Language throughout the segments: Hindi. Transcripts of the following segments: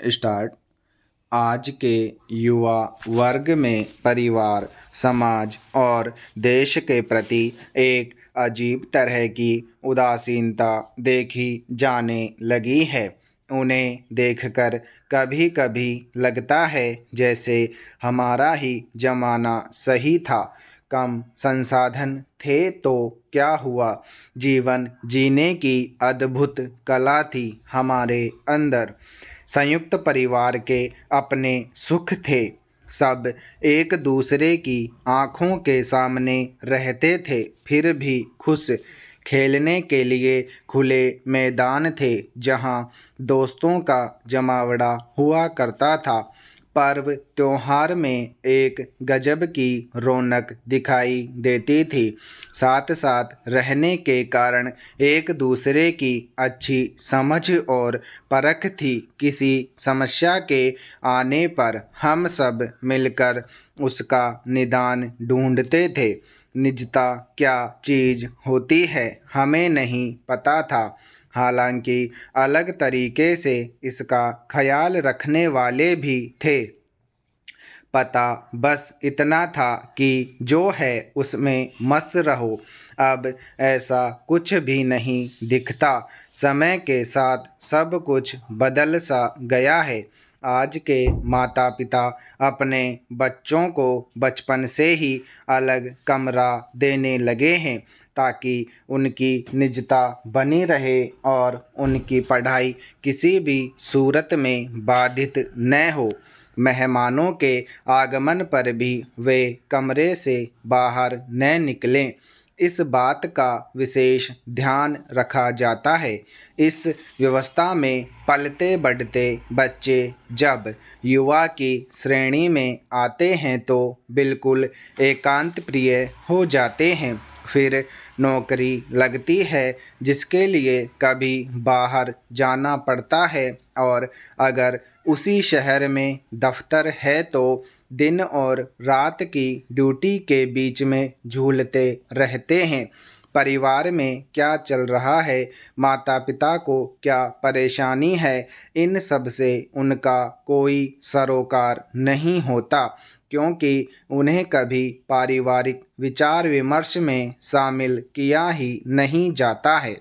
स्टार्ट। आज के युवा वर्ग में परिवार, समाज और देश के प्रति एक अजीब तरह की उदासीनता देखी जाने लगी है। उन्हें देखकर कभी कभी लगता है जैसे हमारा ही जमाना सही था। कम संसाधन थे तो क्या हुआ, जीवन जीने की अद्भुत कला थी हमारे अंदर। संयुक्त परिवार के अपने सुख थे। सब एक दूसरे की आँखों के सामने रहते थे, फिर भी खुश। खेलने के लिए खुले मैदान थे जहाँ दोस्तों का जमावड़ा हुआ करता था। पर्व त्योहार में एक गजब की रौनक दिखाई देती थी। साथ साथ रहने के कारण एक दूसरे की अच्छी समझ और परख थी। किसी समस्या के आने पर हम सब मिलकर उसका निदान ढूंढते थे। निजता क्या चीज़ होती है हमें नहीं पता था। हालांकि अलग तरीके से इसका ख्याल रखने वाले भी थे। पता बस इतना था कि जो है उसमें मस्त रहो। अब ऐसा कुछ भी नहीं दिखता। समय के साथ सब कुछ बदल सा गया है। आज के माता पिता अपने बच्चों को बचपन से ही अलग कमरा देने लगे हैं ताकि उनकी निजता बनी रहे और उनकी पढ़ाई किसी भी सूरत में बाधित न हो। मेहमानों के आगमन पर भी वे कमरे से बाहर न निकलें, इस बात का विशेष ध्यान रखा जाता है। इस व्यवस्था में पलते बढ़ते बच्चे जब युवा की श्रेणी में आते हैं तो बिल्कुल एकांत प्रिय हो जाते हैं। फिर नौकरी लगती है जिसके लिए कभी बाहर जाना पड़ता है, और अगर उसी शहर में दफ्तर है तो दिन और रात की ड्यूटी के बीच में झूलते रहते हैं। परिवार में क्या चल रहा है, माता पिता को क्या परेशानी है, इन सब से उनका कोई सरोकार नहीं होता, क्योंकि उन्हें कभी पारिवारिक विचार विमर्श में शामिल किया ही नहीं जाता है।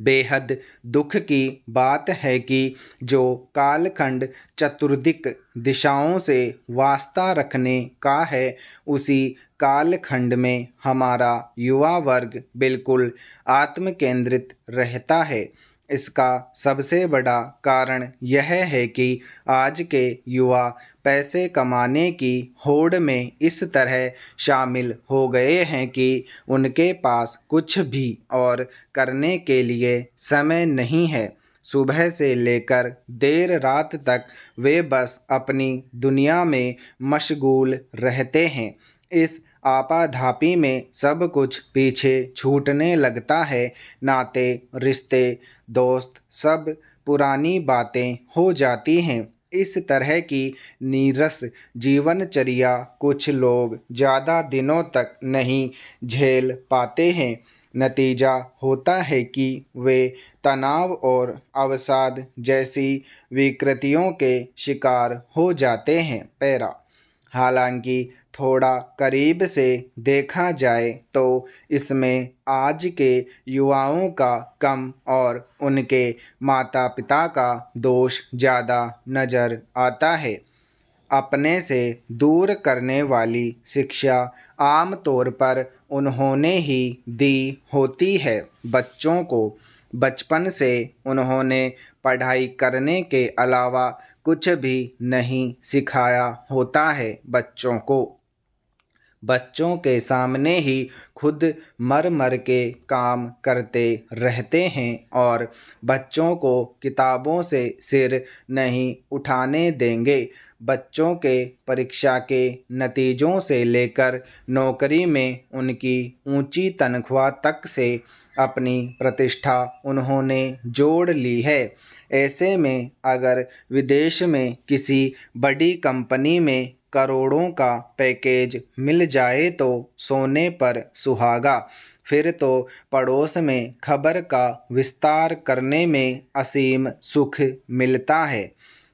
बेहद दुख की बात है कि जो कालखंड चतुर्दिक दिशाओं से वास्ता रखने का है, उसी कालखंड में हमारा युवा वर्ग बिल्कुल आत्मकेंद्रित रहता है। इसका सबसे बड़ा कारण यह है कि आज के युवा पैसे कमाने की होड़ में इस तरह शामिल हो गए हैं कि उनके पास कुछ भी और करने के लिए समय नहीं है। सुबह से लेकर देर रात तक वे बस अपनी दुनिया में मशगूल रहते हैं। इस आपाधापी में सब कुछ पीछे छूटने लगता है। नाते, रिश्ते, दोस्त सब पुरानी बातें हो जाती हैं। इस तरह की नीरस जीवनचर्या कुछ लोग ज़्यादा दिनों तक नहीं झेल पाते हैं। नतीजा होता है कि वे तनाव और अवसाद जैसी विकृतियों के शिकार हो जाते हैं। पैरा हालांकि थोड़ा करीब से देखा जाए तो इसमें आज के युवाओं का कम और उनके माता पिता का दोष ज़्यादा नज़र आता है। अपने से दूर करने वाली शिक्षा आम तौर पर उन्होंने ही दी होती है। बच्चों को बचपन से उन्होंने पढ़ाई करने के अलावा कुछ भी नहीं सिखाया होता है। बच्चों के सामने ही खुद मर मर के काम करते रहते हैं और बच्चों को किताबों से सिर नहीं उठाने देंगे। बच्चों के परीक्षा के नतीजों से लेकर नौकरी में उनकी ऊंची तनख्वाह तक से अपनी प्रतिष्ठा उन्होंने जोड़ ली है। ऐसे में अगर विदेश में किसी बड़ी कंपनी में करोड़ों का पैकेज मिल जाए तो सोने पर सुहागा। फिर तो पड़ोस में खबर का विस्तार करने में असीम सुख मिलता है।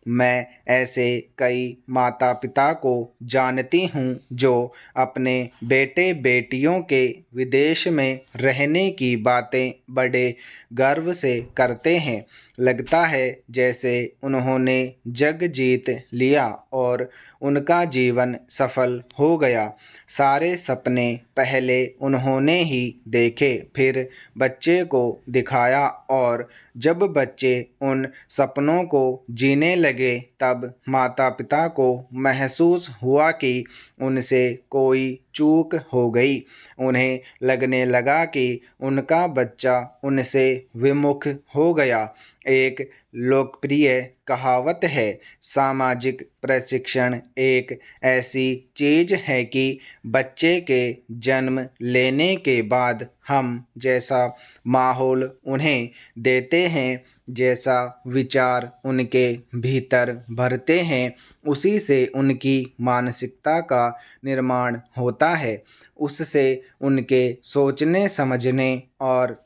मैं ऐसे कई माता पिता को जानती हूँ जो अपने बेटे बेटियों के विदेश में रहने की बातें बड़े गर्व से करते हैं। लगता है जैसे उन्होंने जग जीत लिया और उनका जीवन सफल हो गया। सारे सपने पहले उन्होंने ही देखे, फिर बच्चे को दिखाया, और जब बच्चे उन सपनों को जीने लगे तब माता पिता को महसूस हुआ कि उनसे कोई चूक हो गई। उन्हें लगने लगा कि उनका बच्चा उनसे विमुख हो गया। एक लोकप्रिय कहावत है, सामाजिक प्रशिक्षण एक ऐसी चीज है कि बच्चे के जन्म लेने के बाद हम जैसा माहौल उन्हें देते हैं, जैसा विचार उनके भीतर भरते हैं, उसी से उनकी मानसिकता का निर्माण होता है। उससे उनके सोचने समझने और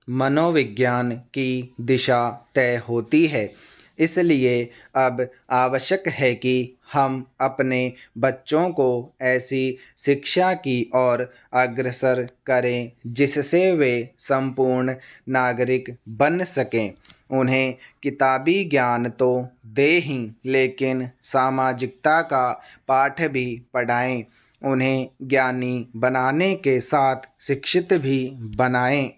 मनोविज्ञान की दिशा तय होती है। इसलिए अब आवश्यक है कि हम अपने बच्चों को ऐसी शिक्षा की ओर अग्रसर करें जिससे वे संपूर्ण नागरिक बन सकें। उन्हें किताबी ज्ञान तो दें ही, लेकिन सामाजिकता का पाठ भी पढ़ाएं। उन्हें ज्ञानी बनाने के साथ शिक्षित भी बनाएं,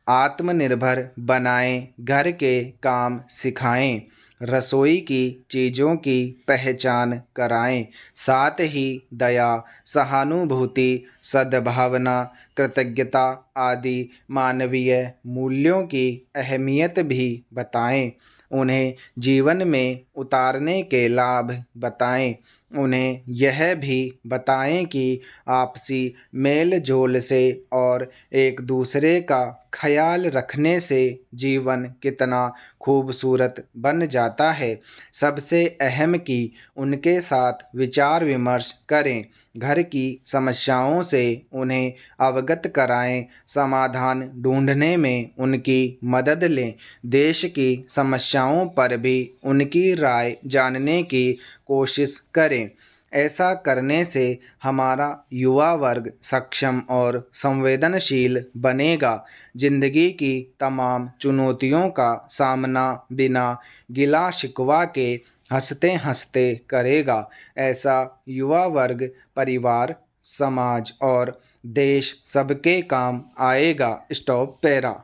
आत्मनिर्भर बनाएं, घर के काम सिखाएं, रसोई की चीज़ों की पहचान कराएं। साथ ही दया, सहानुभूति, सद्भावना, कृतज्ञता आदि मानवीय मूल्यों की अहमियत भी बताएं। उन्हें जीवन में उतारने के लाभ बताएं। उन्हें यह भी बताएं कि आपसी मेल जोल से और एक दूसरे का ख्याल रखने से जीवन कितना खूबसूरत बन जाता है। सबसे अहम कि उनके साथ विचार विमर्श करें, घर की समस्याओं से उन्हें अवगत कराएं, समाधान ढूंढने में उनकी मदद लें, देश की समस्याओं पर भी उनकी राय जानने की कोशिश करें। ऐसा करने से हमारा युवा वर्ग सक्षम और संवेदनशील बनेगा, जिंदगी की तमाम चुनौतियों का सामना बिना गिला शिकवा के हंसते हंसते करेगा। ऐसा युवा वर्ग परिवार, समाज और देश सबके काम आएगा। Stop para.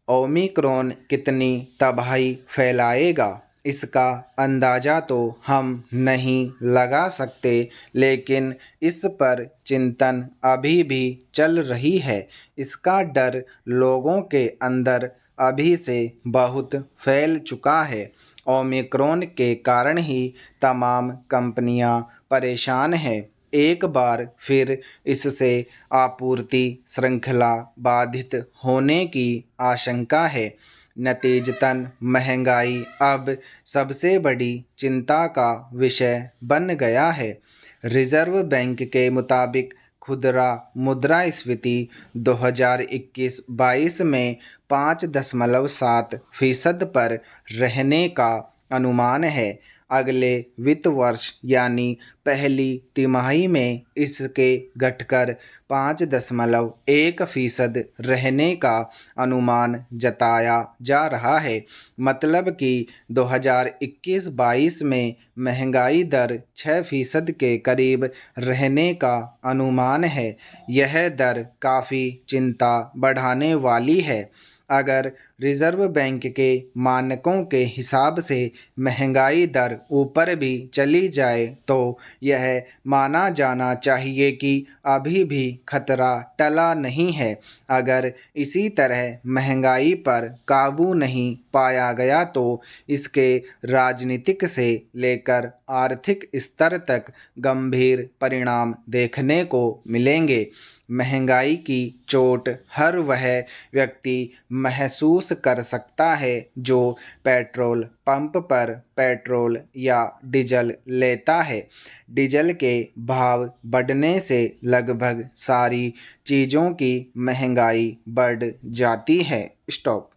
ओमिक्रॉन कितनी तबाही फैलाएगा, इसका अंदाज़ा तो हम नहीं लगा सकते, लेकिन इस पर चिंतन अभी भी चल रही है। इसका डर लोगों के अंदर अभी से बहुत फैल चुका है। ओमिक्रॉन के कारण ही तमाम कंपनियां परेशान हैं। एक बार फिर इससे आपूर्ति श्रृंखला बाधित होने की आशंका है। नतीजतन महंगाई अब सबसे बड़ी चिंता का विषय बन गया है। रिजर्व बैंक के मुताबिक खुदरा मुद्रास्फीति 2021-22 में 5.7% पर रहने का अनुमान है। अगले वित्त वर्ष यानी पहली तिमाही में इसके घटकर 5.1% रहने का अनुमान जताया जा रहा है। मतलब कि 2021-22 में महंगाई दर 6% के करीब रहने का अनुमान है। यह दर काफ़ी चिंता बढ़ाने वाली है। अगर रिजर्व बैंक के मानकों के हिसाब से महंगाई दर ऊपर भी चली जाए तो यह माना जाना चाहिए कि अभी भी खतरा टला नहीं है। अगर इसी तरह महंगाई पर काबू नहीं पाया गया तो इसके राजनीतिक से लेकर आर्थिक स्तर तक गंभीर परिणाम देखने को मिलेंगे। महंगाई की चोट हर वह व्यक्ति महसूस कर सकता है जो पेट्रोल पंप पर पेट्रोल या डीजल लेता है। डीजल के भाव बढ़ने से लगभग सारी चीज़ों की महंगाई बढ़ जाती है। स्टॉप।